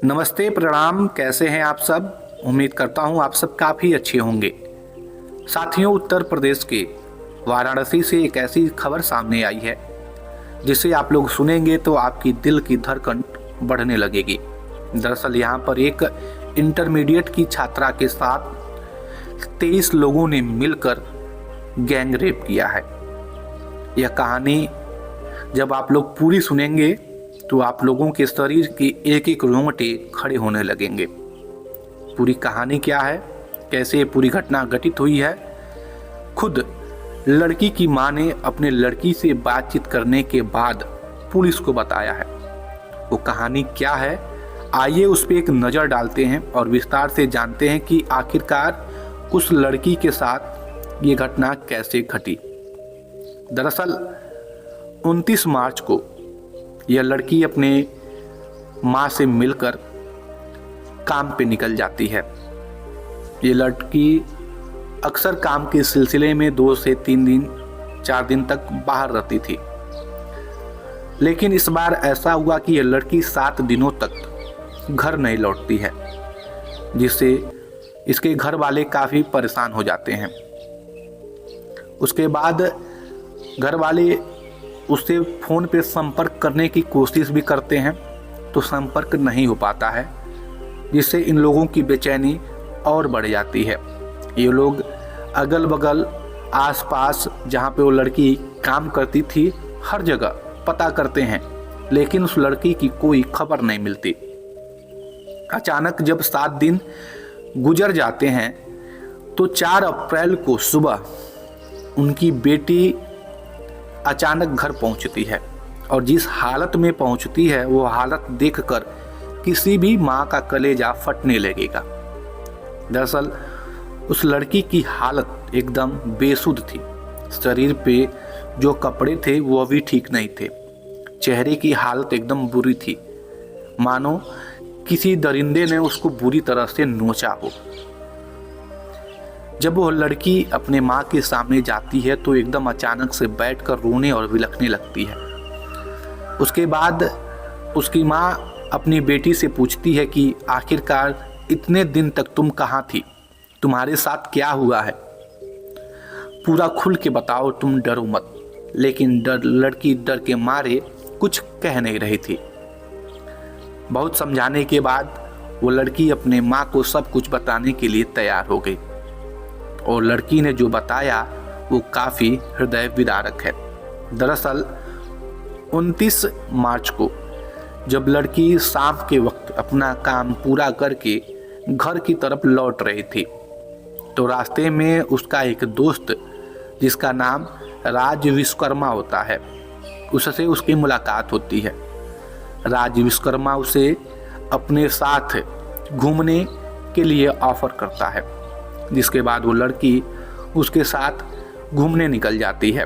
नमस्ते, प्रणाम। कैसे हैं आप सब? उम्मीद करता हूं आप सब काफ़ी अच्छे होंगे। साथियों, उत्तर प्रदेश के वाराणसी से एक ऐसी खबर सामने आई है जिसे आप लोग सुनेंगे तो आपकी दिल की धड़कन बढ़ने लगेगी। दरअसल यहाँ पर एक इंटरमीडिएट की छात्रा के साथ 23 लोगों ने मिलकर गैंग रेप किया है। यह कहानी जब आप लोग पूरी सुनेंगे तो आप लोगों के शरीर के एक एक रोंगटे खड़े होने लगेंगे। पूरी कहानी क्या है, कैसे ये पूरी घटना घटित हुई है, खुद लड़की की मां ने अपने लड़की से बातचीत करने के बाद पुलिस को बताया है। वो कहानी क्या है, आइए उस पर एक नज़र डालते हैं और विस्तार से जानते हैं कि आखिरकार उस लड़की के साथ ये घटना कैसे घटी। दरअसल 29 मार्च को यह लड़की अपने माँ से मिलकर काम पे निकल जाती है। ये लड़की अक्सर काम के सिलसिले में 2 से 3 दिन 4 दिन तक बाहर रहती थी, लेकिन इस बार ऐसा हुआ कि यह लड़की 7 दिनों तक घर नहीं लौटती है, जिससे इसके घर वाले काफ़ी परेशान हो जाते हैं। उसके बाद घर वाले उससे फ़ोन पे संपर्क करने की कोशिश भी करते हैं तो संपर्क नहीं हो पाता है, जिससे इन लोगों की बेचैनी और बढ़ जाती है। ये लोग अगल बगल आसपास जहाँ पे वो लड़की काम करती थी हर जगह पता करते हैं, लेकिन उस लड़की की कोई खबर नहीं मिलती। अचानक जब 7 दिन गुजर जाते हैं तो 4 अप्रैल को सुबह उनकी बेटी अचानक घर पहुंचती है और जिस हालत में पहुंचती है वो हालत देखकर किसी भी माँ का कलेजा फटने लगेगा। दरअसल उस लड़की की हालत एकदम बेसुध थी। शरीर पे जो कपड़े थे वो भी ठीक नहीं थे। चेहरे की हालत एकदम बुरी थी, मानो किसी दरिंदे ने उसको बुरी तरह से नोचा हो। जब वो लड़की अपने माँ के सामने जाती है तो एकदम अचानक से बैठकर रोने और बिलखने लगती है। उसके बाद उसकी माँ अपनी बेटी से पूछती है कि आखिरकार इतने दिन तक तुम कहाँ थी, तुम्हारे साथ क्या हुआ है, पूरा खुल के बताओ, तुम डरो मत। लेकिन लड़की डर के मारे कुछ कह नहीं रही थी। बहुत समझाने के बाद वो लड़की अपने माँ को सब कुछ बताने के लिए तैयार हो गई और लड़की ने जो बताया वो काफ़ी हृदय विदारक है। दरअसल 29 मार्च को जब लड़की शाम के वक्त अपना काम पूरा करके घर की तरफ लौट रही थी तो रास्ते में उसका एक दोस्त जिसका नाम राज विश्वकर्मा होता है, उससे उसकी मुलाकात होती है। राज विश्वकर्मा उसे अपने साथ घूमने के लिए ऑफर करता है, जिसके बाद वो लड़की उसके साथ घूमने निकल जाती है।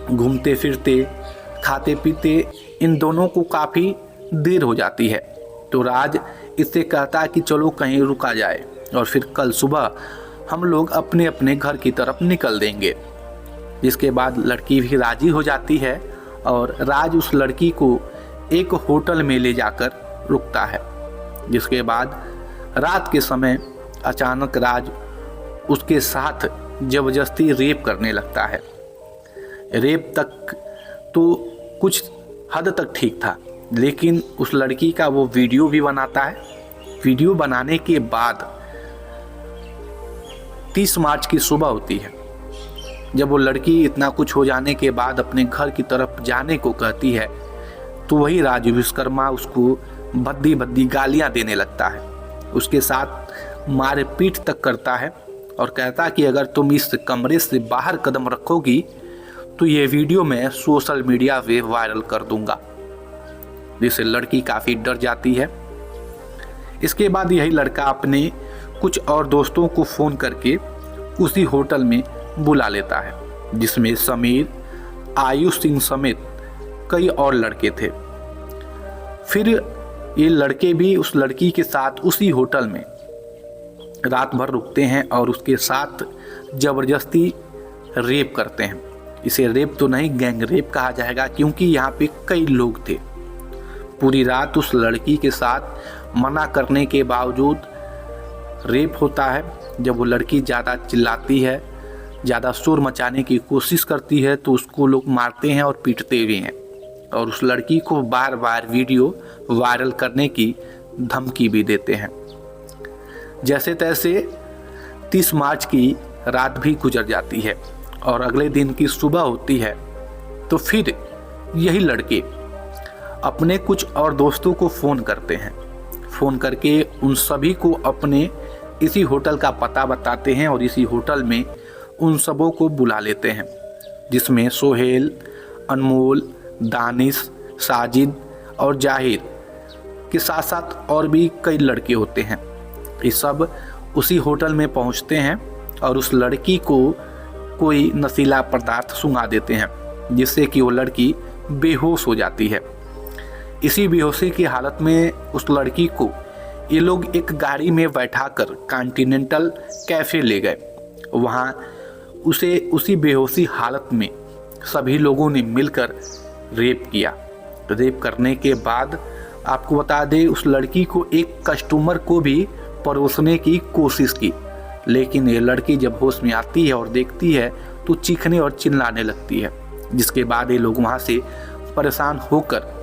घूमते फिरते खाते पीते इन दोनों को काफ़ी देर हो जाती है तो राज इससे कहता है कि चलो कहीं रुका जाए और फिर कल सुबह हम लोग अपने अपने घर की तरफ निकल देंगे। जिसके बाद लड़की भी राजी हो जाती है और राज उस लड़की को एक होटल में ले जाकर रुकता है। जिसके बाद रात के समय अचानक राज उसके साथ ज़बरदस्ती रेप करने लगता है। रेप तक तो कुछ हद तक ठीक था, लेकिन उस लड़की का वो वीडियो भी बनाता है। वीडियो बनाने के बाद 30 मार्च की सुबह होती है, जब वो लड़की इतना कुछ हो जाने के बाद अपने घर की तरफ जाने को कहती है तो वही राज विश्वकर्मा उसको भद्दी भद्दी गालियाँ देने लगता है। उसके साथ मारे पीट तक करता है और कहता कि अगर तुम इस कमरे से बाहर कदम रखोगी तो ये वीडियो मैं सोशल मीडिया पे वायरल कर दूंगा, जिससे लड़की काफ़ी डर जाती है। इसके बाद यही लड़का अपने कुछ और दोस्तों को फ़ोन करके उसी होटल में बुला लेता है, जिसमें समीर, आयुष सिंह समेत कई और लड़के थे। फिर ये लड़के भी उस लड़की के साथ उसी होटल में रात भर रुकते हैं और उसके साथ ज़बरदस्ती रेप करते हैं। इसे रेप तो नहीं, गैंग रेप कहा जाएगा, क्योंकि यहाँ पे कई लोग थे। पूरी रात उस लड़की के साथ मना करने के बावजूद रेप होता है। जब वो लड़की ज़्यादा चिल्लाती है, ज़्यादा शोर मचाने की कोशिश करती है तो उसको लोग मारते हैं और पीटते भी हैं और उस लड़की को बार बार वीडियो वायरल करने की धमकी भी देते हैं। जैसे तैसे 30 मार्च की रात भी गुजर जाती है और अगले दिन की सुबह होती है तो फिर यही लड़के अपने कुछ और दोस्तों को फ़ोन करते हैं। फ़ोन करके उन सभी को अपने इसी होटल का पता बताते हैं और इसी होटल में उन सबों को बुला लेते हैं, जिसमें सोहेल, अनमोल, दानिश, साजिद और जाहिर के साथ साथ और भी कई लड़के होते हैं। ये सब उसी होटल में पहुंचते हैं और उस लड़की को कोई नशीला पदार्थ सुंघा देते हैं, जिससे कि वो लड़की बेहोश हो जाती है। इसी बेहोशी की हालत में उस लड़की को ये लोग एक गाड़ी में बैठाकर कॉन्टिनेंटल कैफ़े ले गए। वहाँ उसे उसी बेहोशी हालत में सभी लोगों ने मिलकर रेप किया। रेप करने के बाद आपको बता दें, उस लड़की को एक कस्टमर को भी परोसने की कोशिश की, लेकिन ये लड़की जब होश में आती है और देखती है तो चीखने और चिल्लाने लगती है। जिसके बाद ये लोग वहाँ से परेशान होकर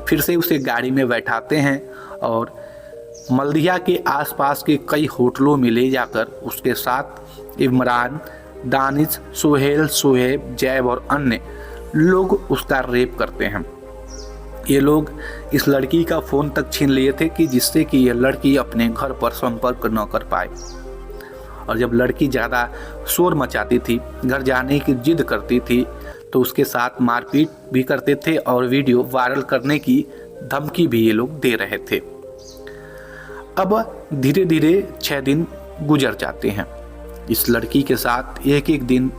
फिर से उसे गाड़ी में बैठाते हैं और मल्दिया के आसपास के कई होटलों में ले जाकर उसके साथ इमरान, दानिश, सोहेल, शोएब, जैब और अन्य लोग उसका रेप करते हैं। ये लोग इस लड़की का फ़ोन तक छीन लिए थे कि जिससे कि यह लड़की अपने घर पर संपर्क न कर पाए। और जब लड़की ज़्यादा शोर मचाती थी, घर जाने की जिद करती थी, तो उसके साथ मारपीट भी करते थे और वीडियो वायरल करने की धमकी भी ये लोग दे रहे थे। अब धीरे धीरे 6 दिन गुजर जाते हैं। इस लड़की के साथ एक एक दिन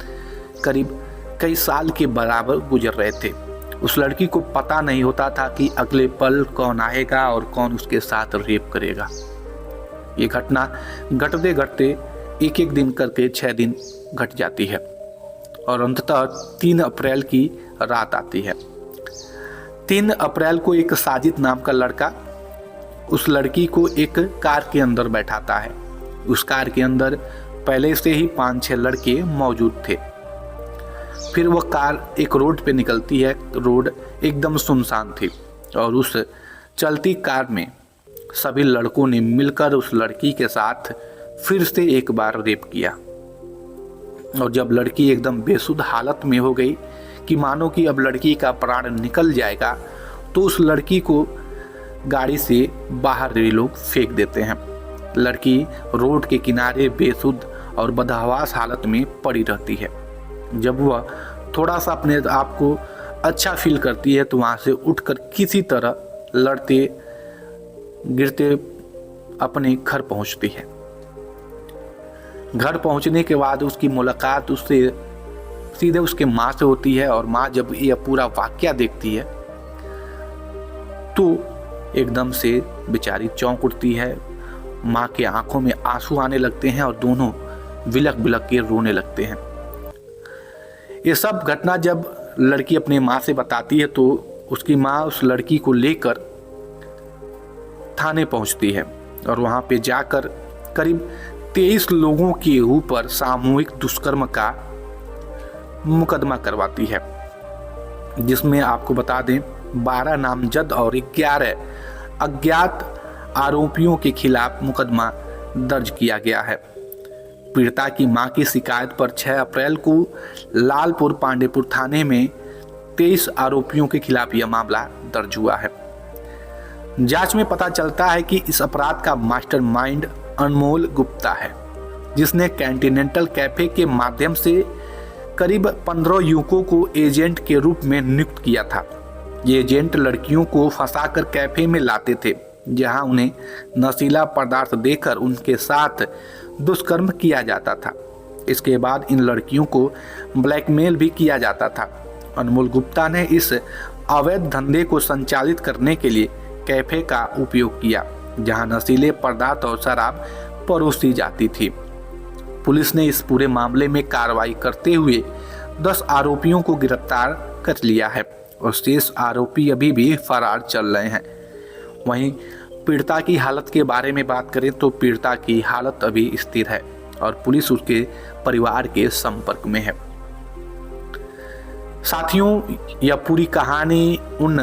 करीब कई साल के बराबर गुजर रहे थे। उस लड़की को पता नहीं होता था कि अगले पल कौन आएगा और कौन उसके साथ रेप करेगा। ये घटना घटते घटते एक एक दिन करके 6 दिन घट जाती है और अंततः 3 अप्रैल की रात आती है। 3 अप्रैल को एक साजिद नाम का लड़का उस लड़की को एक कार के अंदर बैठाता है। उस कार के अंदर पहले से ही 5-6 लड़के मौजूद थे। फिर वह कार एक रोड पे निकलती है। रोड एकदम सुनसान थी और उस चलती कार में सभी लड़कों ने मिलकर उस लड़की के साथ फिर से एक बार रेप किया। और जब लड़की एकदम बेसुध हालत में हो गई कि मानो कि अब लड़की का प्राण निकल जाएगा, तो उस लड़की को गाड़ी से बाहर ये लोग फेंक देते हैं। लड़की रोड के किनारे बेसुध और बदहवास हालत में पड़ी रहती है। जब वह थोड़ा सा अपने आप को अच्छा फील करती है तो वहाँ से उठकर किसी तरह लड़ते गिरते अपने घर पहुँचती है। घर पहुँचने के बाद उसकी मुलाकात उससे सीधे उसके माँ से होती है और माँ जब यह पूरा वाकया देखती है तो एकदम से बेचारी चौंक उठती है। माँ के आंखों में आंसू आने लगते हैं और दोनों बिलक बिलक के रोने लगते हैं। ये सब घटना जब लड़की अपने माँ से बताती है तो उसकी माँ उस लड़की को लेकर थाने पहुंचती है और वहां पे जाकर करीब 23 लोगों के ऊपर सामूहिक दुष्कर्म का मुकदमा करवाती है, जिसमें आपको बता दें 12 नामजद और 11 अज्ञात आरोपियों के खिलाफ मुकदमा दर्ज किया गया है। पीड़िता की मां की शिकायत पर 6 अप्रैल को लालपुर पांडेपुर थाने में 23 आरोपियों के खिलाफ यह मामला दर्ज हुआ है। जांच में पता चलता है कि इस अपराध का मास्टरमाइंड अनमोल गुप्ता है, जिसने कॉन्टिनेंटल कैफे के माध्यम से करीब 15 युवकों को एजेंट के रूप में नियुक्त किया था। ये एजेंट लड़कियों को फंसाकर कैफे में लाते थे, जहां उन्हें नशीला पदार्थ देकर उनके साथ दुष्कर्म किया जाता था। इसके बाद इन लड़कियों को ब्लैकमेल भी किया जाता था। अनमोल गुप्ता ने इस अवैध धंधे को संचालित करने के लिए कैफे का उपयोग किया, जहां नशीले पदार्थ और शराब परोसी जाती थी। पुलिस ने इस पूरे मामले में कार्रवाई करते हुए 10 आरोपियों को गिरफ्तार कर लिया है और शेष आरोपी अभी भी फरार चल रहे हैं। वहीं पीड़िता की हालत के बारे में बात करें तो पीड़िता की हालत अभी स्थिर है और पुलिस उसके परिवार के संपर्क में है। साथियों, यह पूरी कहानी उन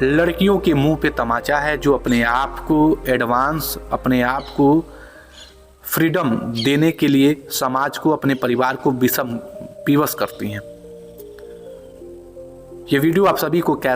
लड़कियों के मुंह पे तमाचा है जो अपने आप को एडवांस, अपने आप को फ्रीडम देने के लिए समाज को, अपने परिवार को विषम विवश करती हैं। ये वीडियो आप सभी को कैसा